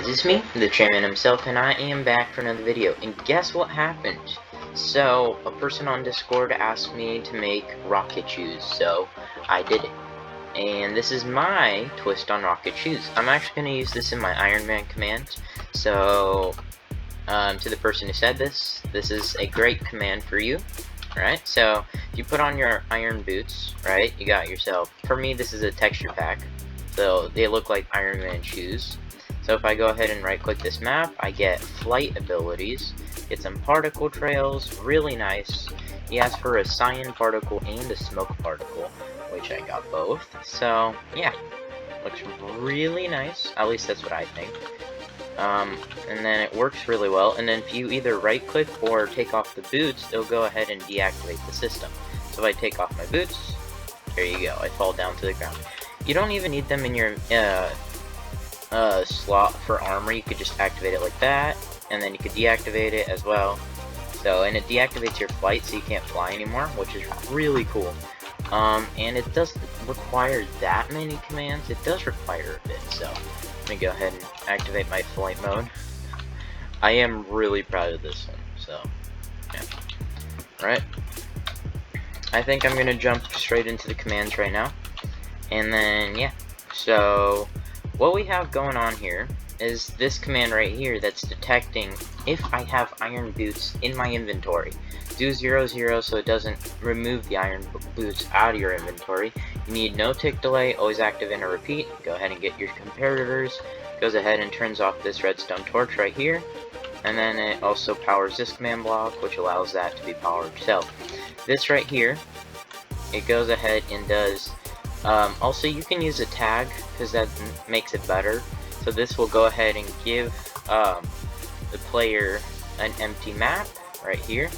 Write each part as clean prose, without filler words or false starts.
This is me, the chairman himself, and I am back for another video. And guess what happened? So, a person on Discord asked me to make rocket shoes, so I did it. And this is my twist on rocket shoes. I'm actually going to use this in my Iron Man command. So, to the person who said this is a great command for you. Alright, so if you put on your iron boots, right, you got yourself, for me this is a texture pack, so they look like Iron Man shoes. So if I go ahead and right click this map, I get flight abilities, get some particle trails, really nice. He asked for a cyan particle and a smoke particle, which I got both. So yeah, looks really nice, at least that's what I think. And then it works really well, and then if you either right click or take off the boots, it'll go ahead and deactivate the system. So if I take off my boots, there you go, I fall down to the ground. You don't even need them in your slot for armor. You could just activate it like that, and then you could deactivate it as well. So, and it deactivates your flight so you can't fly anymore, which is really cool. And it doesn't require that many commands, it does require a bit, so let me go ahead and activate my flight mode. I am really proud of this one, so yeah. Alright. I think I'm gonna jump straight into the commands right now. And then yeah. So what we have going on here is this command right here that's detecting if I have iron boots in my inventory. Do 0, so it doesn't remove the iron boots out of your inventory. You need no tick delay, always active in a repeat. Go ahead and get your comparators. Goes ahead and turns off this redstone torch right here. And then it also powers this command block, which allows that to be powered. So this right here, it goes ahead and does, also you can use a tag, because that makes it better. So this will go ahead and give the player an empty map right here.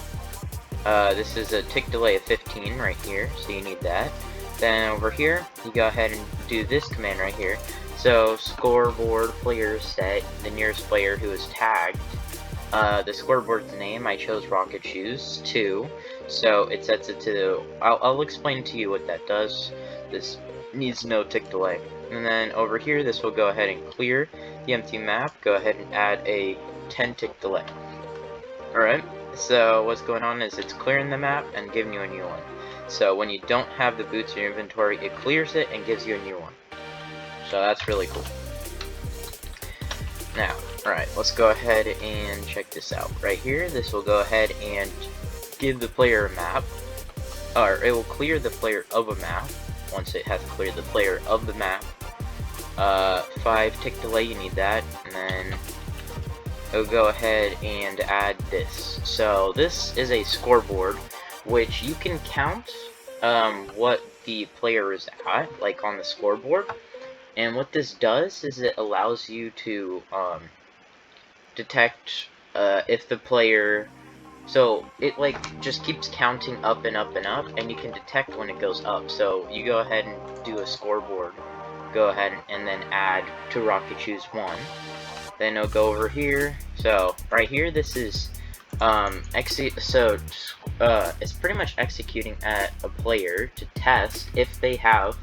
This is a tick delay of 15 right here, so you need that. Then over here, you go ahead and do this command right here. So scoreboard player set the nearest player who is tagged. The scoreboard's name, I chose RocketShoes 2, so it sets it to, I'll explain to you what that does. This needs no tick delay. And then over here, this will go ahead and clear the empty map, go ahead and add a 10 tick delay. Alright, so what's going on is it's clearing the map and giving you a new one. So when you don't have the boots in your inventory, it clears it and gives you a new one. So that's really cool. Now, alright, let's go ahead and check this out. Right here, this will go ahead and give the player a map, or it will clear the player of a map once it has cleared the player of the map. 5 tick delay, you need that, and then it'll go ahead and add this. So this is a scoreboard, which you can count what the player is at, like on the scoreboard. And what this does is it allows you to detect if the player, so it like just keeps counting up and up and up, and you can detect when it goes up. So you go ahead and do a scoreboard, go ahead and then add to Rocket Shoes 1. Then it'll go over here. So right here, this is it's pretty much executing at a player to test if they have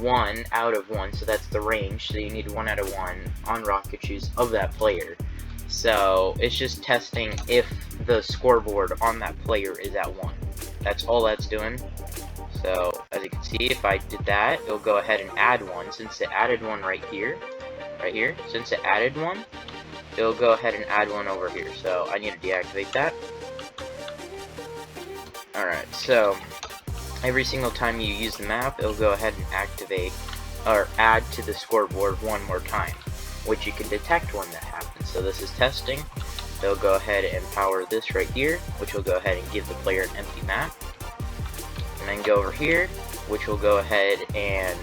1 out of 1, so that's the range, so you need 1 out of 1 on rocket shoes of that player. So it's just testing if the scoreboard on that player is at 1. That's all that's doing. So as you can see, if I did that, it'll go ahead and add 1. Since it added 1 right here, since it added 1, it'll go ahead and add 1 over here. So I need to deactivate that. Alright, so every single time you use the map, it'll go ahead and activate or add to the scoreboard 1 more time, which you can detect when that happens. So this is testing. They'll go ahead and power this right here, which will go ahead and give the player an empty map. And then go over here, which will go ahead and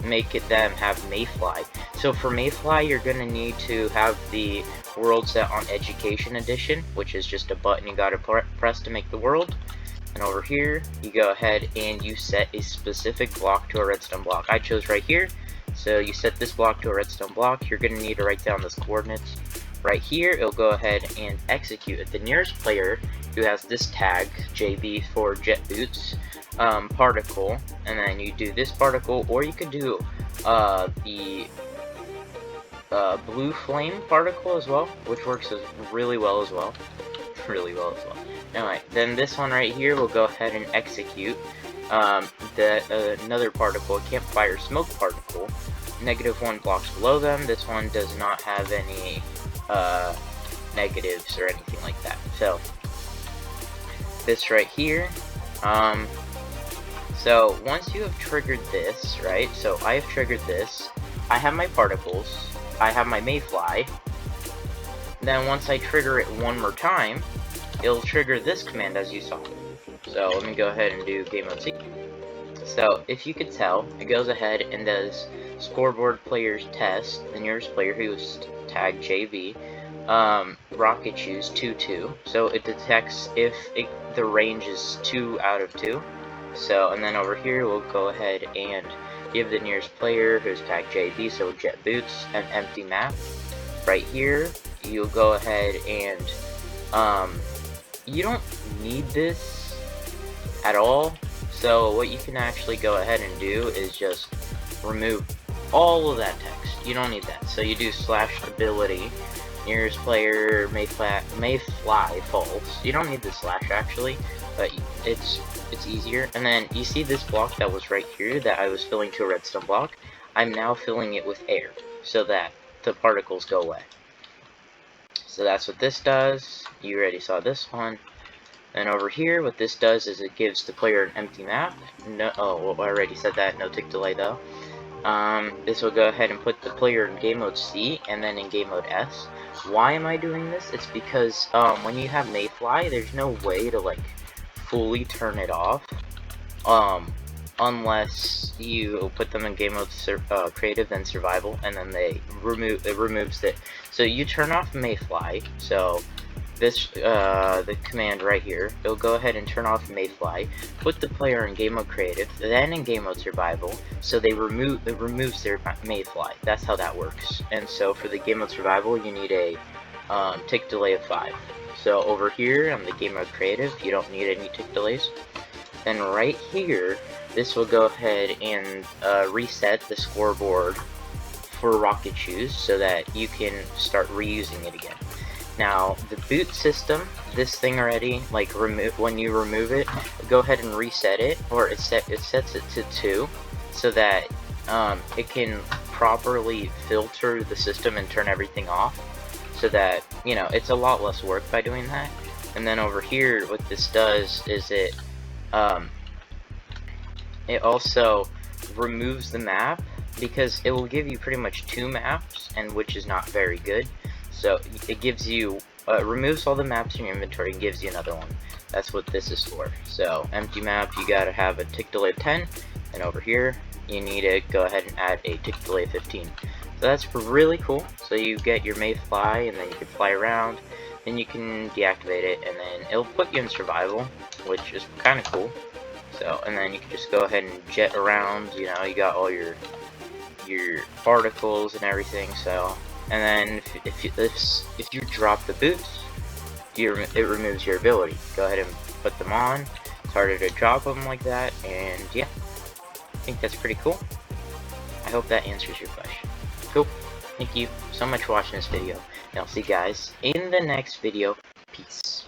make them have Mayfly. So for Mayfly, you're going to need to have the world set on Education Edition, which is just a button you gotta press to make the world. And over here, you go ahead and you set a specific block to a redstone block. I chose right here, so you set this block to a redstone block. You're going to need to write down those coordinates. Right here, it'll go ahead and execute at the nearest player who has this tag, JB for Jet Boots, particle, and then you do this particle, or you could do the blue flame particle as well, which works really well as well. Really well as well. Anyway, then this one right here will go ahead and execute another particle, a campfire smoke particle. -1 blocks below them. This one does not have any negatives or anything like that. So this right here. So once you have triggered this, right? So I have triggered this. I have my particles. I have my mayfly. Then once I trigger it one more time, it'll trigger this command as you saw. So let me go ahead and do game mode C. So if you could tell, it goes ahead and does scoreboard players test, the nearest player who is tagged JB, RocketShoes 2-2. So it detects if the range is 2 out of 2. So, and then over here we'll go ahead and give the nearest player who's tagged JB, so jet boots, an empty map. Right here, you'll go ahead and, you don't need this at all. So what you can actually go ahead and do is just remove all of that text. You don't need that. So you do /ability, nearest player may fly false. You don't need the slash actually, but it's easier. And then you see this block that was right here that I was filling to a redstone block. I'm now filling it with air so that the particles go away. So that's what this does. You already saw this one. And over here, what this does is it gives the player an empty map. No, oh, well, I already said that. No tick delay though. This will go ahead and put the player in game mode C and then in game mode S. Why am I doing this? It's because when you have Mayfly, there's no way to like fully turn it off. Unless you put them in game mode creative, then survival, and then it removes it. So you turn off Mayfly. So this the command right here, it'll go ahead and turn off Mayfly, put the player in game mode creative, then in game mode survival. So it removes their Mayfly. That's how that works. And so for the game mode survival, you need a tick delay of 5. So over here on the game mode creative, you don't need any tick delays. Then right here, this will go ahead and reset the scoreboard for RocketShoes so that you can start reusing it again. Now, the boot system, this thing already, like when you remove it, go ahead and reset it, or it sets it to 2, so that it can properly filter the system and turn everything off, so that, you know, it's a lot less work by doing that. And then over here, what this does is it also removes the map, because it will give you pretty much 2 maps, and which is not very good. So it gives you, removes all the maps in your inventory and gives you another one. That's what this is for. So empty map, you gotta have a tick delay of 10, and over here you need to go ahead and add a tick delay of 15. So that's really cool. So you get your Mayfly, and then you can fly around, then you can deactivate it, and then it'll put you in survival, which is kind of cool. So, and then you can just go ahead and jet around. You know, you got all your particles and everything. So, and then if you drop the boots, it removes your ability. Go ahead and put them on. It's harder to drop them like that, and yeah, I think that's pretty cool. I hope that answers your question. Cool. Thank you so much for watching this video, and I'll see you guys in the next video. Peace.